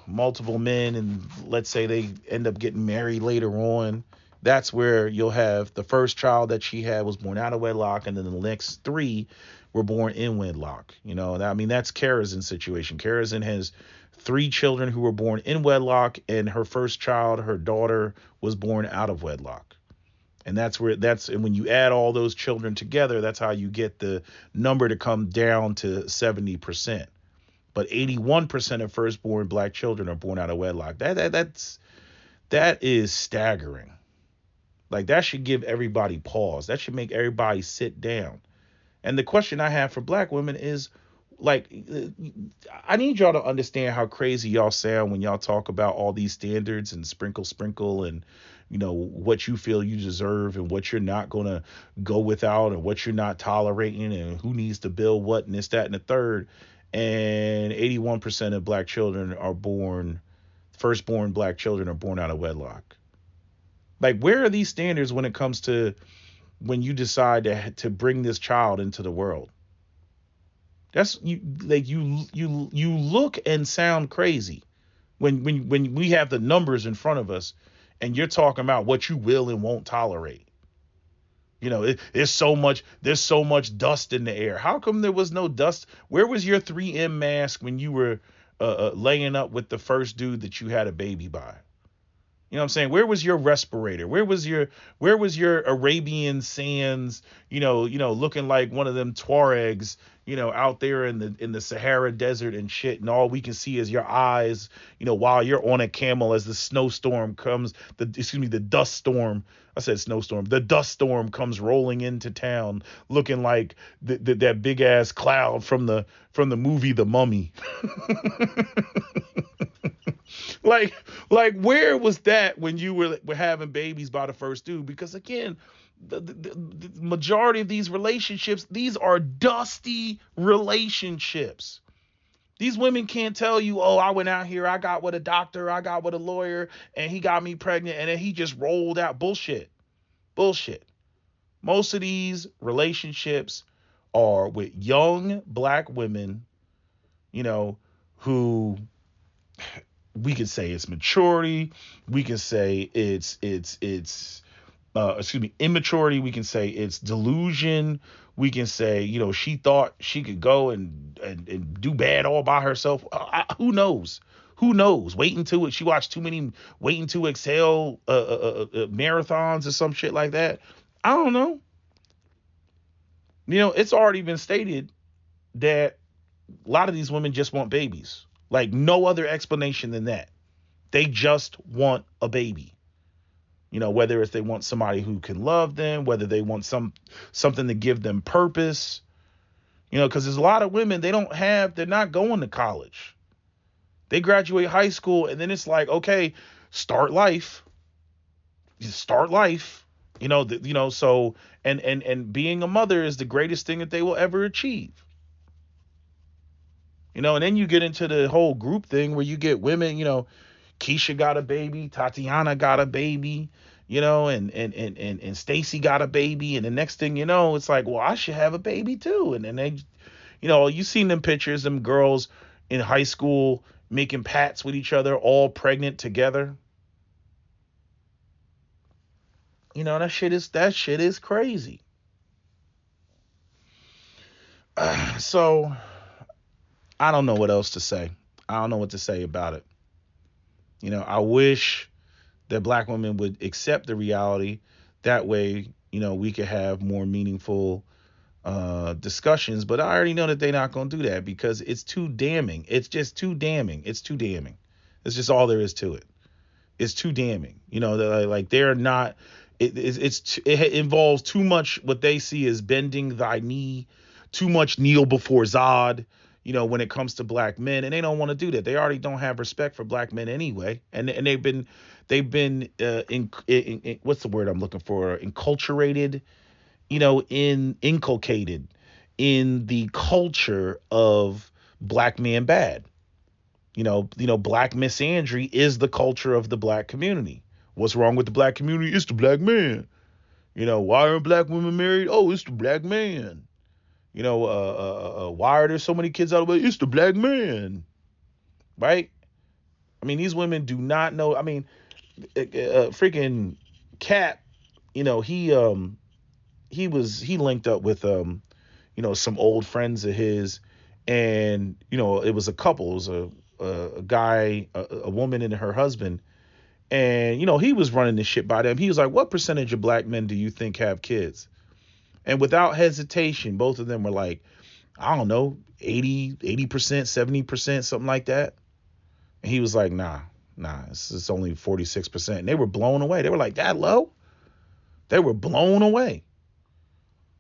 multiple men, and let's say they end up getting married later on, that's where you'll have the first child that she had was born out of wedlock, and then the next 3 were born in wedlock. That's Karazin's situation. Karazin has 3 children who were born in wedlock, and her first child, her daughter, was born out of wedlock. And and when you add all those children together, that's how you get the number to come down to 70%. But 81% of firstborn black children are born out of wedlock. That is staggering. Like, that should give everybody pause. That should make everybody sit down. And the question I have for black women is, like, I need y'all to understand how crazy y'all sound when y'all talk about all these standards and sprinkle and, what you feel you deserve and what you're not going to go without and what you're not tolerating and who needs to build what and this, that, and the third. And 81% of black children firstborn black children are born out of wedlock. Like, where are these standards when it comes to when you decide to bring this child into the world? That's you look and sound crazy when we have the numbers in front of us and you're talking about what you will and won't tolerate. There's so much dust in the air. How come there was no dust? Where was your 3M mask when you were laying up with the first dude that you had a baby by? You know what I'm saying? Where was your respirator? Where was your Arabian sands, looking like one of them Tuaregs, out there in the Sahara desert and shit, and all we can see is your eyes, while you're on a camel as the snowstorm comes, the dust storm. I said snowstorm. The dust storm comes rolling into town, looking like that big ass cloud from the movie The Mummy. like where was that when you were having babies by the first dude? Because again, the majority of these relationships, these are dusty relationships. These women can't tell you, oh, I went out here, I got with a doctor, I got with a lawyer, and he got me pregnant, and then he just rolled out. Bullshit. Bullshit. Most of these relationships are with young black women, you know, who we could say it's maturity, we can say it's immaturity, we can say it's delusion, we can say, she thought she could go and do bad all by herself. Who knows? Who knows? She watched too many waiting to exhale marathons or some shit like that. I don't know. It's already been stated that a lot of these women just want babies. Like, no other explanation than that. They just want a baby. Whether it's they want somebody who can love them, whether they want something to give them purpose. Because there's a lot of women, they're not going to college. They graduate high school and then it's like, okay, start life. Start life. So and being a mother is the greatest thing that they will ever achieve. And then you get into the whole group thing where you get women, Keisha got a baby, Tatiana got a baby, and Stacy got a baby, and the next thing you know, it's like, well, I should have a baby too. And then they, you seen them pictures, them girls in high school making pats with each other, all pregnant together. That shit is crazy. So I don't know what else to say. I don't know what to say about it. I wish that black women would accept the reality. That way, we could have more meaningful discussions. But I already know that they're not going to do that because it's too damning. It's just too damning. It's too damning. It's just all there is to it. It's too damning. Like they're not. It involves too much what they see as bending thy knee, too much kneel before Zod. When it comes to black men, and they don't want to do that. They already don't have respect for black men anyway, and they've been what's the word I'm looking for? Enculturated, inculcated in the culture of black man bad. Black misandry is the culture of the black community. What's wrong with the black community? It's the black man. Why aren't black women married? Oh, it's the black man. Why are there so many kids out of the way? It's the black man, right? I mean, these women do not know. I mean, freaking Cap, he linked up with some old friends of his, and it was a couple. It was a guy, a woman, and her husband, and he was running this shit by them. He was like, "What percentage of black men do you think have kids?" And without hesitation, both of them were like, I don't know, 80%, 70%, something like that. And he was like, nah, it's only 46%. And they were blown away. They were like, that low? They were blown away.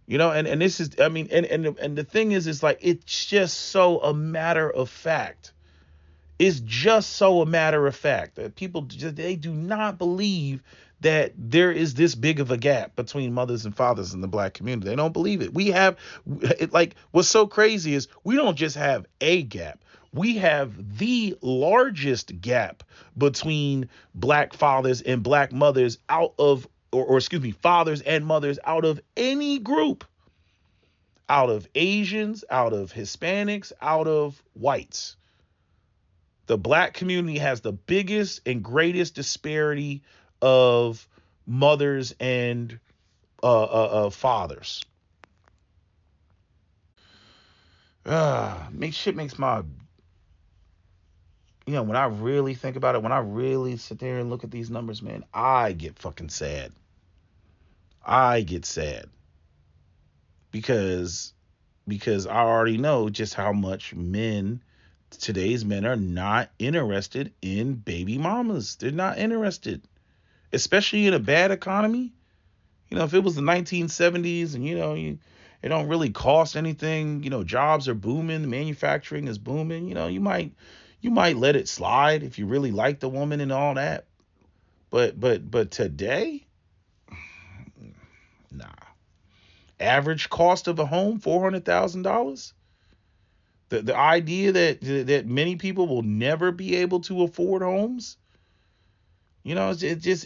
And this is, I mean, and the thing is like, it's just so a matter of fact. It's just so a matter of fact that people, they do not believe that there is this big of a gap between mothers and fathers in the black community. They don't believe it. We have like, what's so crazy is we don't just have a gap. We have the largest gap between black fathers and black mothers out of, or excuse me, fathers and mothers out of any group, out of Asians, out of Hispanics, out of whites. The black community has the biggest and greatest disparity of mothers and fathers. Shit makes my when I really think about it, when I really sit there and look at these numbers, man, I get fucking sad. I get sad because I already know just how much today's men are not interested in baby mamas. They're not interested, especially in a bad economy. If it was the 1970s and it don't really cost anything, jobs are booming, manufacturing is booming, you might let it slide if you really like the woman and all that. But today, nah. Average cost of a home, $400,000. The idea that many people will never be able to afford homes, it just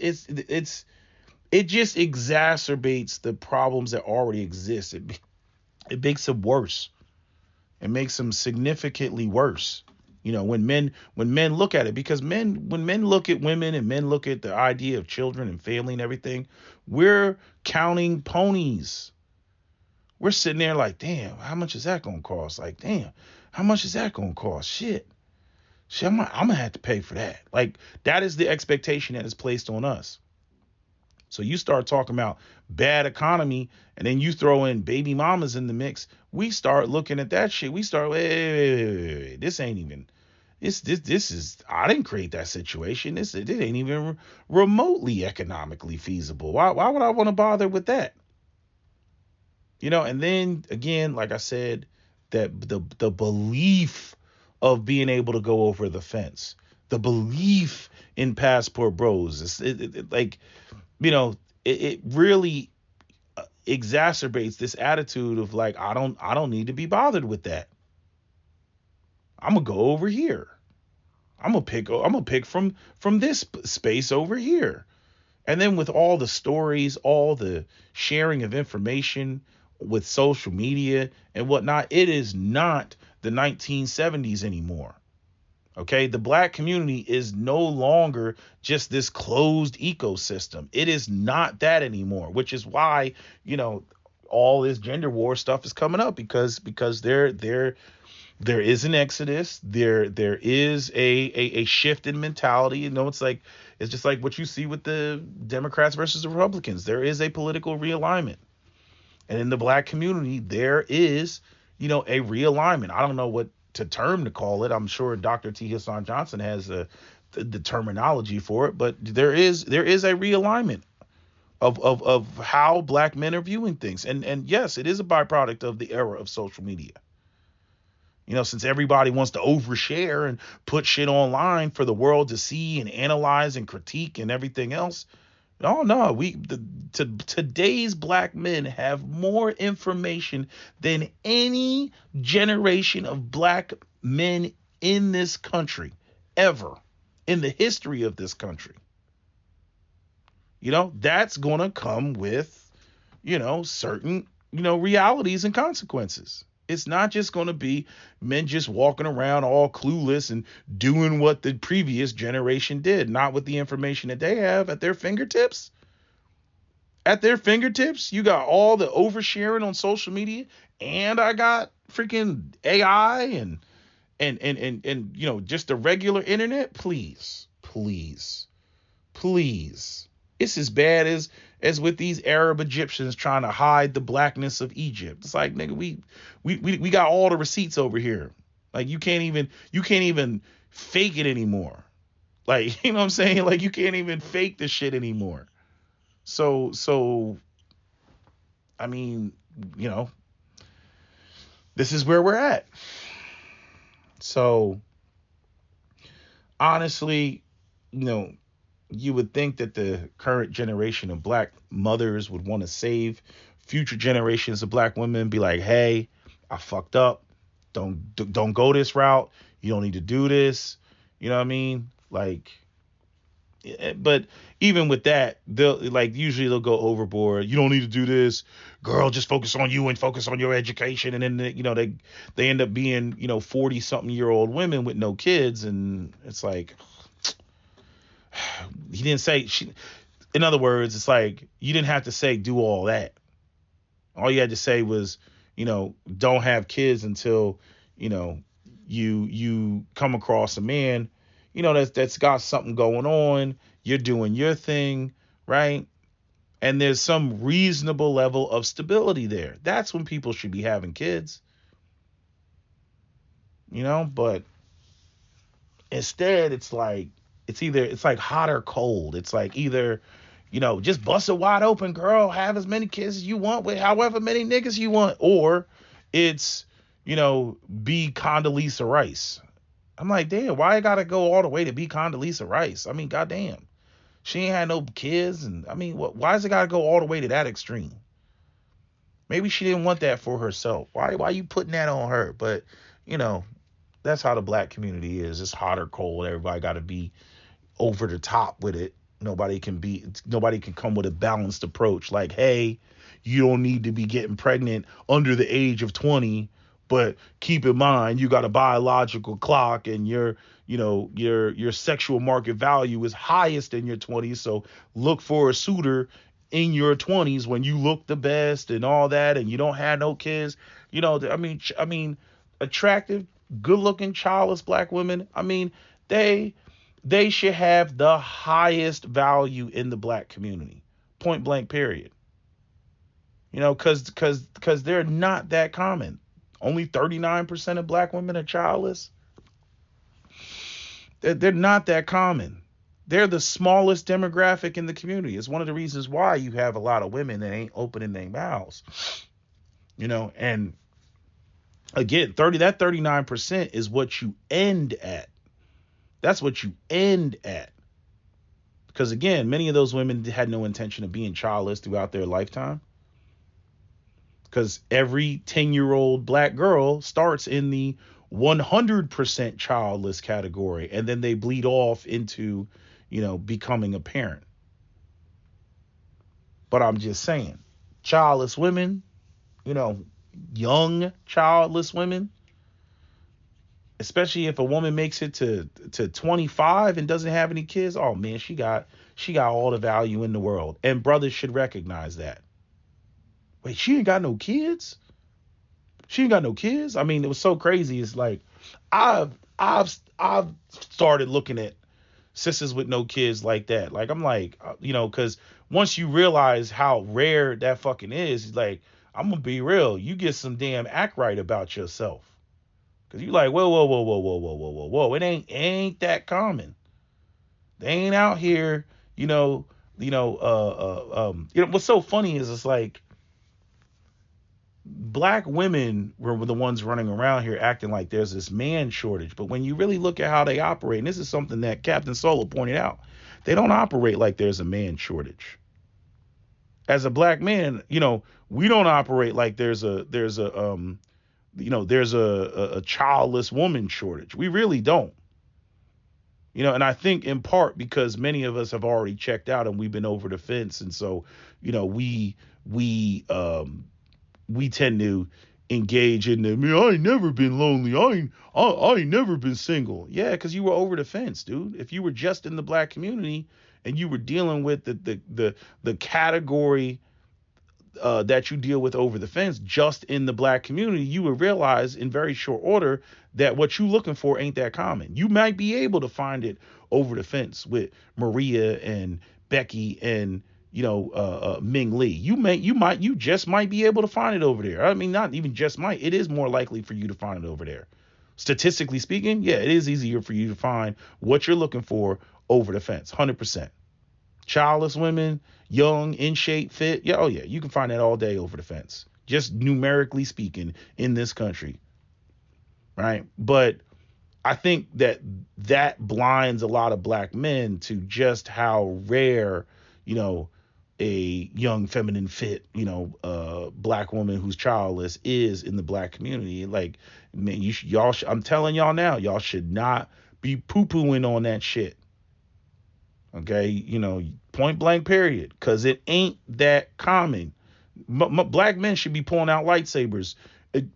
exacerbates the problems that already exist. It makes them worse. It makes them significantly worse. When men look at it, because when men look at women and men look at the idea of children and family and everything, we're counting ponies. We're sitting there like, damn, how much is that gonna cost? Like, damn, how much is that gonna cost? Shit, I'm gonna have to pay for that. Like, that is the expectation that is placed on us. So you start talking about bad economy, and then you throw in baby mamas in the mix. We start looking at that shit. We start, wait. This ain't even. This is. I didn't create that situation. It ain't even remotely economically feasible. Why would I want to bother with that? And then again, like I said, that the belief of being able to go over the fence, the belief in passport bros, like, it really exacerbates this attitude of like, I don't need to be bothered with that. I'm gonna go over here. I'm gonna pick from this space over here. And then with all the stories, all the sharing of information with social media and whatnot, it is not the 1970s anymore. Okay, the black community is no longer just this closed ecosystem. It is not that anymore, which is why, all this gender war stuff is coming up, because there is an exodus. There is a shift in mentality. It's just like what you see with the Democrats versus the Republicans. There is a political realignment. And in the black community, there is, a realignment. I don't know what term to call it. I'm sure Dr. T. Hassan Johnson has the terminology for it, but there is a realignment of how black men are viewing things. And yes, it is a byproduct of the era of social media. Since everybody wants to overshare and put shit online for the world to see and analyze and critique and everything else. Oh no, today's black men have more information than any generation of black men in this country ever, in the history of this country. That's gonna come with, certain, realities and consequences. It's not just going to be men just walking around all clueless and doing what the previous generation did, not with the information that they have at their fingertips. At their fingertips, you got all the oversharing on social media, and I got freaking AI and just the regular internet. Please. It's as bad as with these Arab Egyptians trying to hide the blackness of Egypt. It's like, nigga, we got all the receipts over here. Like, you can't even fake it anymore. Like, you know what I'm saying? Like, you can't even fake the shit anymore. So I mean, this is where we're at. So honestly, you would think that the current generation of black mothers would want to save future generations of black women, be like, hey, I fucked up. Don't go this route. You don't need to do this. You know what I mean? Like, but even with that, usually they'll go overboard. You don't need to do this, girl. Just focus on you and focus on your education. And then they end up being 40-something-year-old women with no kids, and it's like, he didn't say in other words, it's like, you didn't have to say do all that. All you had to say was, don't have kids until you come across a man that's got something going on. You're doing your thing, right? And there's some reasonable level of stability there. That's when people should be having kids, but instead it's like hot or cold. It's like either, just bust it wide open, girl, have as many kids as you want with however many niggas you want, or it's, be Condoleezza Rice. I'm like, damn, why I gotta go all the way to be Condoleezza Rice? I mean, goddamn. She ain't had no kids, and I mean, why does it gotta go all the way to that extreme? Maybe she didn't want that for herself. Why you putting that on her? But, you know, that's how the black community is. It's hot or cold. Everybody gotta be over the top with it. Nobody can come with a balanced approach like, hey, you don't need to be getting pregnant under the age of 20, but keep in mind you got a biological clock and your sexual market value is highest in your 20s, so look for a suitor in your 20s when you look the best and all that, and you don't have no kids. I mean attractive, good-looking, childless black women, I mean, they should have the highest value in the black community. Point blank, period. Because they're not that common. Only 39% of black women are childless. They're not that common. They're the smallest demographic in the community. It's one of the reasons why you have a lot of women that ain't opening their mouths. And again, 39% is what you end at. That's what you end at. Because again, many of those women had no intention of being childless throughout their lifetime. Because every 10-year-old black girl starts in the 100% childless category, and then they bleed off into, becoming a parent. But I'm just saying, childless women, young childless women, especially if a woman makes it to 25 and doesn't have any kids, oh man, she got all the value in the world. And brothers should recognize that. Wait, she ain't got no kids? She ain't got no kids? I mean, it was so crazy. It's like I've started looking at sisters with no kids like that. Like I'm like, because once you realize how rare that fucking is, like, I'm gonna be real. You get some damn act right about yourself. Cause you like, whoa, whoa, whoa, whoa, whoa, whoa, whoa, whoa, whoa. It ain't that common. They ain't out here, what's so funny is it's like black women were the ones running around here acting like there's this man shortage. But when you really look at how they operate, and this is something that Captain Solo pointed out, they don't operate like there's a man shortage. As a black man, we don't operate like there's a childless woman shortage. We really don't. And I think in part because many of us have already checked out and we've been over the fence, and so we tend to engage in the, I ain't never been lonely. I ain't never been single. Yeah, because you were over the fence, dude. If you were just in the black community and you were dealing with the category that you deal with over the fence just in the black community, you would realize in very short order that what you looking for ain't that common. You might be able to find it over the fence with Maria and Becky and Ming Lee. You just might be able to find it over there. I mean, not even just might. It is more likely for you to find it over there. Statistically speaking, yeah, it is easier for you to find what you're looking for over the fence. 100%. Childless women, young, in shape, fit. Yeah, oh yeah, you can find that all day over the fence. Just numerically speaking in this country. Right? But I think that blinds a lot of black men to just how rare, a young, feminine, fit, black woman who's childless is in the black community. Like, man, I'm telling y'all now, y'all should not be poo-pooing on that shit. Okay, point blank, period, because it ain't that common. Black men should be pulling out lightsabers.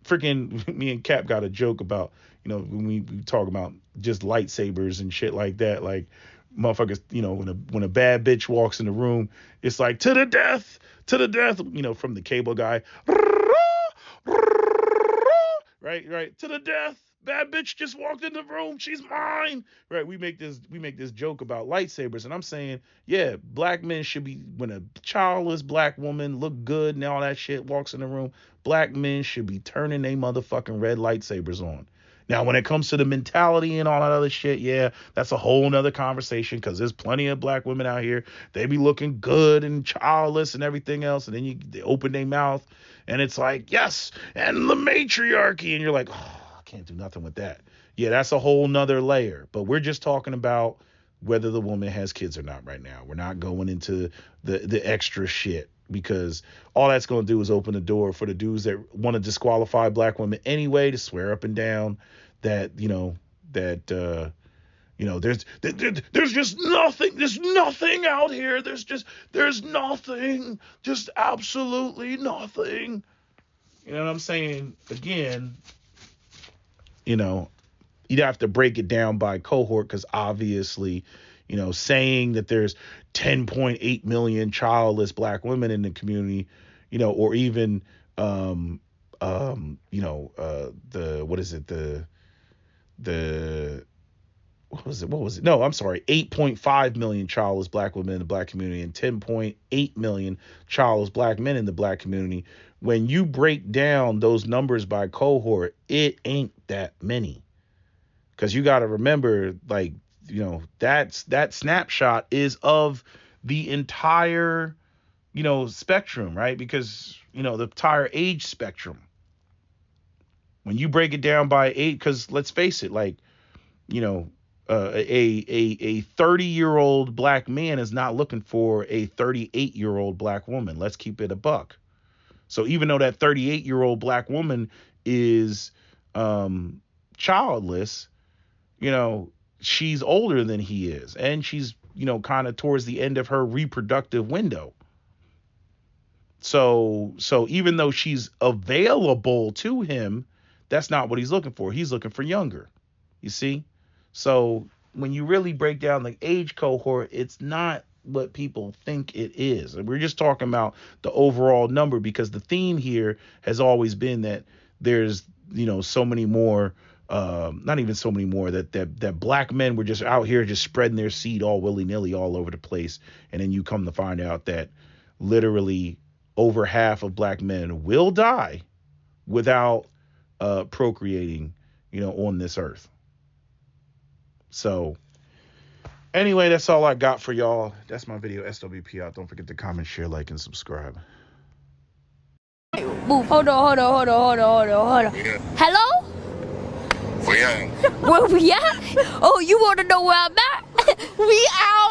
Freaking, me and Cap got a joke about, when we talk about just lightsabers and shit like that. Like, motherfuckers, when a bad bitch walks in the room, it's like, to the death, from the cable guy. Right, to the death. bad bitch just walked in the room. She's mine. Right? We make this joke about lightsabers, and I'm saying, yeah, black men should be, when a childless black woman look good and all that shit walks in the room, black men should be turning they motherfucking red lightsabers on. Now, when it comes to the mentality and all that other shit, yeah, that's a whole nother conversation, because there's plenty of black women out here. They be looking good and childless and everything else. And then they open their mouth and it's like, yes, and the matriarchy. And you're like, oh, I can't do nothing with that. Yeah, that's a whole nother layer. But we're just talking about whether the woman has kids or not right now. We're not going into the extra shit, because all that's going to do is open the door for the dudes that want to disqualify black women anyway to swear up and down that, there's just nothing. There's nothing out here. There's nothing. Just absolutely nothing. You know what I'm saying? Again, you'd have to break it down by cohort, because obviously, saying that there's 10.8 million childless black women in the community, or even, what was it? No, I'm sorry. 8.5 million childless black women in the black community and 10.8 million childless black men in the black community. When you break down those numbers by cohort, it ain't that many. Because you got to remember, that snapshot is of the entire, spectrum, right? Because, the entire age spectrum. When you break it down by age, because let's face it, a 30-year-old black man is not looking for a 38-year-old black woman. Let's keep it a buck. So even though that 38-year-old black woman is childless, she's older than he is, and she's, kind of towards the end of her reproductive window. So even though she's available to him, that's not what he's looking for. He's looking for younger. You see? So when you really break down the age cohort, it's not what people think it is. And we're just talking about the overall number, because the theme here has always been that there's, so many more, not even so many more, that black men were just out here just spreading their seed all willy-nilly all over the place. And then you come to find out that literally over half of black men will die without procreating, on this earth. So anyway, that's all I got for y'all. That's my video. SWP out. Don't forget to comment, share, like, and subscribe. Hold on. Yeah. Hello? Where you at? Where we at? Oh, you want to know where I'm at? We out.